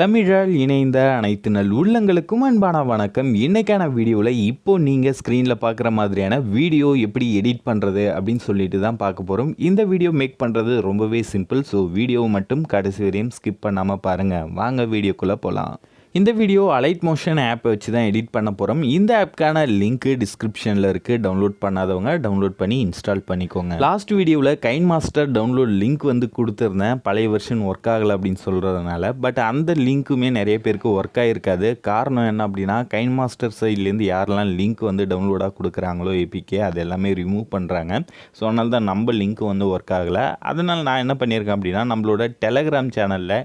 தமிழால் இணைந்த அனைத்து நல் உள்ளங்களுக்கும் அன்பான வணக்கம். இன்றைக்கான வீடியோவில் இப்போது நீங்கள் ஸ்க்ரீனில் பார்க்குற மாதிரியான வீடியோ எப்படி எடிட் பண்ணுறது அப்படின்னு சொல்லிட்டு தான் பார்க்க போகிறோம். இந்த வீடியோ மேக் பண்ணுறது ரொம்பவே சிம்பிள். ஸோ வீடியோ மட்டும் கடைசி வரையும் ஸ்கிப் பண்ணாமல் பாருங்கள். வாங்க வீடியோக்குள்ளே போகலாம். இந்த வீடியோ அலைட் மோஷன் ஆப்பை வச்சு தான் எடிட் பண்ண போகிறோம். இந்த ஆப்க்கான லிங்க்கு டிஸ்கிரிப்ஷனில் இருக்குது. டவுன்லோட் பண்ணாதவங்க டவுன்லோட் பண்ணி இன்ஸ்டால் பண்ணிக்கோங்க. லாஸ்ட் வீடியோவில் கைன் மாஸ்டர் டவுன்லோட் லிங்க் வந்து கொடுத்துருந்தேன். பழைய வெர்ஷன் ஒர்க் ஆகலை அப்படின்னு சொல்கிறதுனால. பட் அந்த லிங்க்குமே நிறைய பேருக்கு ஒர்க் ஆகிருக்காது. காரணம் என்ன அப்படின்னா, கைன் மாஸ்டர் சைட்லேருந்து யாரெல்லாம் லிங்க் வந்து டவுன்லோடாக கொடுக்குறாங்களோ ஏபிகே அது எல்லாமே ரிமூவ் பண்ணுறாங்க. ஸோ அதனால தான் நம்ம லிங்க் வந்து ஒர்க் ஆகலை. அதனால் நான் என்ன பண்ணியிருக்கேன் அப்படின்னா, நம்மளோட டெலகிராம் சேனலில்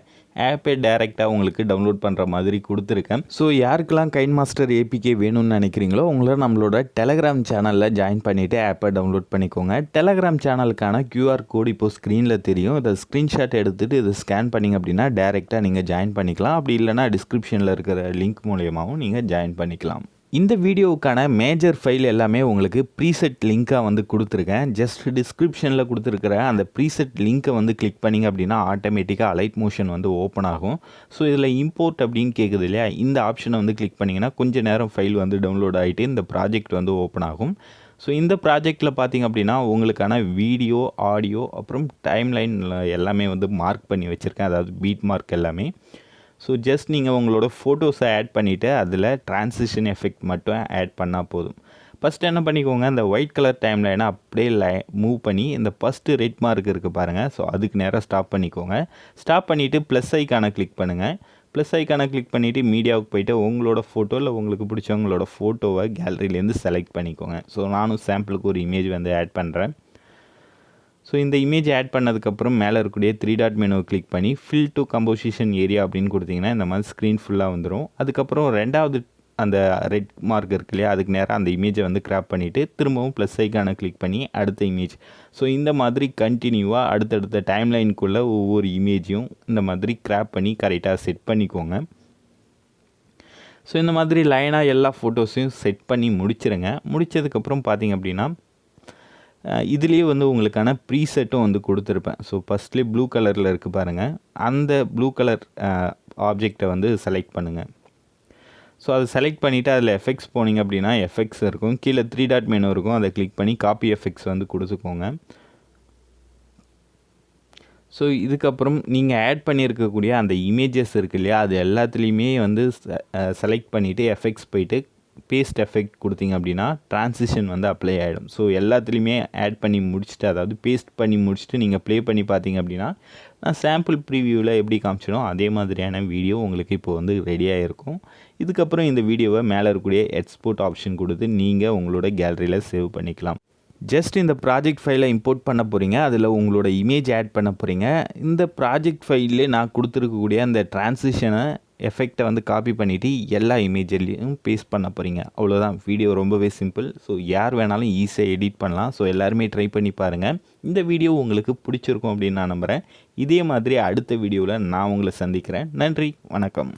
ஆப்பே டைரெக்டாக உங்களுக்கு டவுன்லோட் பண்ணுற மாதிரி கொடுத்துருக்கேன். ஸோ யாருக்கெல்லாம் கைன் மாஸ்டர் ஏபிகே வேணும்னு நினைக்கிறீங்களோ உங்களை நம்மளோட டெலகிராம் சேனலில் ஜாயின் பண்ணிவிட்டு ஆப்பை டவுன்லோட் பண்ணிக்கோங்க. டெலகிராம் சேனலுக்கான QR கோடு இப்போது ஸ்க்ரீனில் தெரியும். இதை ஸ்க்ரீன்ஷாட் எடுத்துகிட்டு இதை ஸ்கேன் பண்ணிங்க அப்படின்னா டைரெக்டாக நீங்கள் ஜாயின் பண்ணிக்கலாம். அப்படி இல்லைனா டிஸ்கிரிப்ஷனில் இருக்கிற லிங்க் மூலயமாவும் நீங்கள் ஜாயின் பண்ணிக்கலாம். இந்த வீடியோவுக்கான மேஜர் ஃபைல் எல்லாமே உங்களுக்கு ப்ரீசெட் லிங்காக வந்து கொடுத்துருக்கேன். ஜஸ்ட் டிஸ்கிரிப்ஷனில் கொடுத்துருக்கிற அந்த ப்ரீசெட் லிங்க்கை வந்து கிளிக் பண்ணிங்க அப்படின்னா ஆட்டோமேட்டிக்காக அலைட் மோஷன் வந்து ஓப்பன் ஆகும். ஸோ இதில் இம்போர்ட் அப்படின்னு கேட்குது இல்லையா, இந்த ஆப்ஷனை வந்து கிளிக் பண்ணிங்கன்னா கொஞ்சம் நேரம் ஃபைல் வந்து டவுன்லோட் ஆகிட்டு இந்த ப்ராஜெக்ட் வந்து ஓப்பன் ஆகும். ஸோ இந்த ப்ராஜெக்டில் பார்த்திங்க அப்படின்னா உங்களுக்கான வீடியோ, ஆடியோ, அப்புறம் டைம்லைன் எல்லாமே வந்து மார்க் பண்ணி வச்சுருக்கேன். அதாவது பீட் மார்க் எல்லாமே. ஸோ ஜஸ்ட் நீங்கள் உங்களோட ஃபோட்டோஸை ஆட் பண்ணிவிட்டு அதில் ட்ரான்சிஷன் எஃபெக்ட் மட்டும் ஆட் பண்ணால் போதும். ஃபஸ்ட்டு என்ன பண்ணிக்கோங்க, இந்த ஒயிட் கலர் டைம்லைனை அப்படியே மூவ் பண்ணி இந்த ஃபஸ்ட்டு ரெட் மார்க் இருக்குது பாருங்கள். ஸோ அதுக்கு நேராக ஸ்டாப் பண்ணிக்கோங்க. ஸ்டாப் பண்ணிவிட்டு ப்ளஸ் ஐக்கானை கிளிக் பண்ணுங்கள். ப்ளஸ் ஐக்கானை கிளிக் பண்ணிவிட்டு மீடியாவுக்கு போய்ட்டு உங்களோட ஃபோட்டோ இல்லை உங்களுக்கு பிடிச்சவங்களோட ஃபோட்டோவை கேலரியிலேருந்து செலக்ட் பண்ணிக்கோங்க. ஸோ நானும் சாம்பிளுக்கு ஒரு இமேஜ் வந்து ஆட் பண்ணுறேன். ஸோ இந்த இமேஜ் ஆட் பண்ணதுக்கப்புறம் மேலே இருக்கக்கூடிய 3 டாட் மெனுவை கிளிக் பண்ணி ஃபில் டு கம்போசிஷன் ஏரியா அப்படின்னு கொடுத்தீங்கன்னா இந்த மாதிரி ஸ்க்ரீன் ஃபுல்லாக வந்துடும். அதுக்கப்புறம் ரெண்டாவது அந்த ரெட் மார்க் இருக்கு இல்லையா, அதுக்கு நேராக அந்த இமேஜை வந்து கிராப் பண்ணிவிட்டு திரும்பவும் ப்ளஸ் ஐக்கானை கிளிக் பண்ணி அடுத்த இமேஜ். ஸோ இந்த மாதிரி கண்டினியூவாக அடுத்தடுத்த டைம்லைனுக்குள்ளே ஒவ்வொரு இமேஜையும் இந்த மாதிரி கிராப் பண்ணி கரெக்டாக செட் பண்ணிக்கோங்க. ஸோ இந்த மாதிரி லைனாக எல்லா ஃபோட்டோஸையும் செட் பண்ணி முடிச்சிருங்க. முடித்ததுக்கப்புறம் பார்த்திங்க அப்படின்னா இதுலேயே வந்து உங்களுக்கான ப்ரீசெட்டும் வந்து கொடுத்துருப்பேன். ஸோ ஃபஸ்ட்லேயே ப்ளூ கலரில் இருக்குது பாருங்கள். அந்த ப்ளூ கலர் ஆப்ஜெக்டை வந்து செலக்ட் பண்ணுங்கள். ஸோ அதை செலக்ட் பண்ணிவிட்டு அதில் எஃபெக்ட்ஸ் போனீங்க அப்படின்னா எஃபெக்ட்ஸ் இருக்கும். கீழே 3 டாட் மெனு இருக்கும். அதை கிளிக் பண்ணி காப்பி எஃபெக்ட்ஸ் வந்து கொடுத்துக்கோங்க. ஸோ இதுக்கப்புறம் நீங்கள் ஆட் பண்ணியிருக்கக்கூடிய அந்த இமேஜஸ் இருக்குது இல்லையா, அது எல்லாத்துலேயுமே வந்து செலக்ட் பண்ணிவிட்டு எஃபெக்ட்ஸ் போயிட்டு பேஸ்ட் எஃபெக்ட் கொடுத்தீங்க அப்படின்னா ட்ரான்சிஷன் வந்து அப்ளை ஆகிடும். ஸோ எல்லாத்துலேயுமே ஆட் பண்ணி முடிச்சுட்டு, அதாவது பேஸ்ட் பண்ணி முடிச்சுட்டு நீங்கள் ப்ளே பண்ணி பார்த்தீங்க அப்படின்னா நான் சாம்பிள் ப்ரிவியூவில் எப்படி காமிச்சிடும் அதே மாதிரியான வீடியோ உங்களுக்கு இப்போ வந்து ரெடியாக இருக்கும். இதுக்கப்புறம் இந்த வீடியோவை மேலே இருக்கக்கூடிய எக்ஸ்போர்ட் ஆப்ஷன் கொடுத்து நீங்கள் உங்களோட கேலரியில் சேவ் பண்ணிக்கலாம். ஜஸ்ட் இந்த ப்ராஜெக்ட் ஃபைலை இம்போர்ட் பண்ண போகிறீங்க. அதில் உங்களோட இமேஜ் ஆட் பண்ண போகிறீங்க. இந்த ப்ராஜெக்ட் ஃபைல்லே நான் கொடுத்துருக்கக்கூடிய அந்த ட்ரான்சிஷனை எஃபெக்டை வந்து காப்பி பண்ணிவிட்டு எல்லா இமேஜ்லேயும் பேஸ்ட் பண்ண போகிறீங்க. அவ்வளோதான். வீடியோ ரொம்பவே சிம்பிள். ஸோ யார் வேணாலும் ஈஸியாக எடிட் பண்ணலாம். ஸோ எல்லாருமே ட்ரை பண்ணி பாருங்கள். இந்த வீடியோ உங்களுக்கு பிடிச்சிருக்கும் அப்படின்னு நான் நம்புகிறேன். இதே மாதிரி அடுத்த வீடியோவில் நான் உங்களை சந்திக்கிறேன். நன்றி, வணக்கம்.